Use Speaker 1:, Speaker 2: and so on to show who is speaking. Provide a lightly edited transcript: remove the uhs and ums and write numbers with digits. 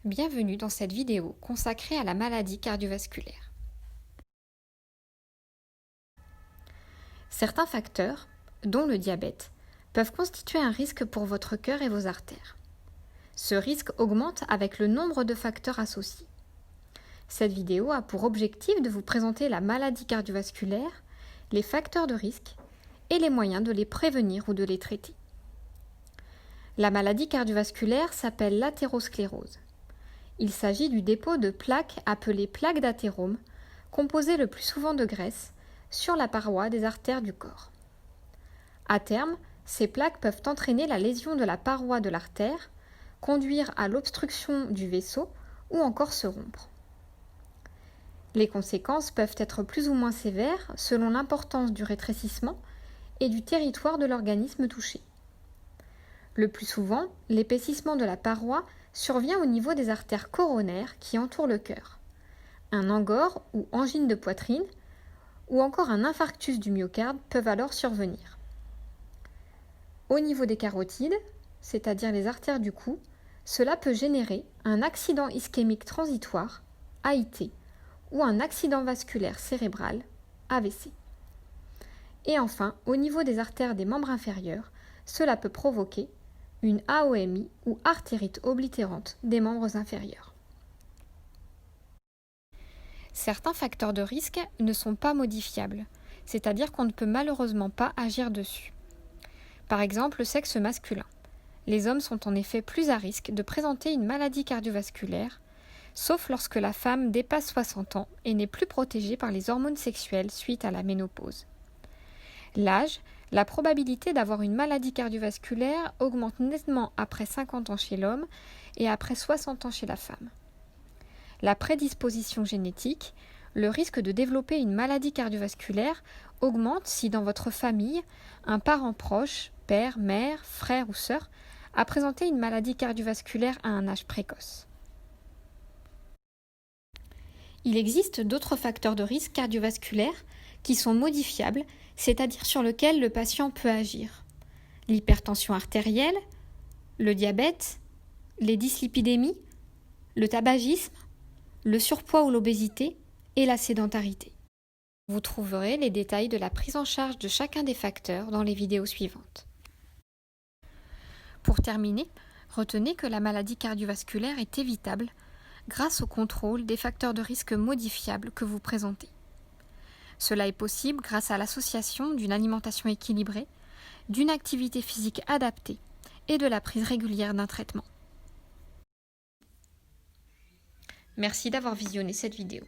Speaker 1: Bienvenue dans cette vidéo consacrée à la maladie cardiovasculaire. Certains facteurs, dont le diabète, peuvent constituer un risque pour votre cœur et vos artères. Ce risque augmente avec le nombre de facteurs associés. Cette vidéo a pour objectif de vous présenter la maladie cardiovasculaire, les facteurs de risque et les moyens de les prévenir ou de les traiter. La maladie cardiovasculaire s'appelle l'athérosclérose. Il s'agit du dépôt de plaques appelées plaques d'athérome, composées le plus souvent de graisse, sur la paroi des artères du corps. À terme, ces plaques peuvent entraîner la lésion de la paroi de l'artère, conduire à l'obstruction du vaisseau ou encore se rompre. Les conséquences peuvent être plus ou moins sévères selon l'importance du rétrécissement et du territoire de l'organisme touché. Le plus souvent, l'épaississement de la paroi survient au niveau des artères coronaires qui entourent le cœur. Un angor ou angine de poitrine ou encore un infarctus du myocarde peuvent alors survenir. Au niveau des carotides, c'est-à-dire les artères du cou, cela peut générer un accident ischémique transitoire, AIT, ou un accident vasculaire cérébral, AVC. Et enfin, au niveau des artères des membres inférieurs, cela peut provoquer une AOMI ou artérite oblitérante des membres inférieurs. Certains facteurs de risque ne sont pas modifiables, c'est-à-dire qu'on ne peut malheureusement pas agir dessus. Par exemple, le sexe masculin. Les hommes sont en effet plus à risque de présenter une maladie cardiovasculaire, sauf lorsque la femme dépasse 60 ans et n'est plus protégée par les hormones sexuelles suite à la ménopause. L'âge, la probabilité d'avoir une maladie cardiovasculaire augmente nettement après 50 ans chez l'homme et après 60 ans chez la femme. La prédisposition génétique, le risque de développer une maladie cardiovasculaire augmente si dans votre famille, un parent proche, père, mère, frère ou sœur, a présenté une maladie cardiovasculaire à un âge précoce. Il existe d'autres facteurs de risque cardiovasculaire qui sont modifiables, c'est-à-dire sur lesquels le patient peut agir. L'hypertension artérielle, le diabète, les dyslipidémies, le tabagisme, le surpoids ou l'obésité et la sédentarité. Vous trouverez les détails de la prise en charge de chacun des facteurs dans les vidéos suivantes. Pour terminer, retenez que la maladie cardiovasculaire est évitable grâce au contrôle des facteurs de risque modifiables que vous présentez. Cela est possible grâce à l'association d'une alimentation équilibrée, d'une activité physique adaptée et de la prise régulière d'un traitement. Merci d'avoir visionné cette vidéo.